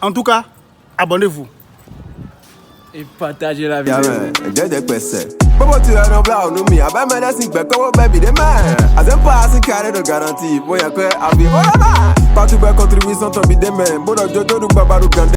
En tout cas, abonnez-vous. Et partagez la vidéo. Bobo tu es non blau no mi aba me dancing back over baby the man as em passing carry the guarantee boy akwe abi whatever part to back contribution to be the man bodo jojo du baba du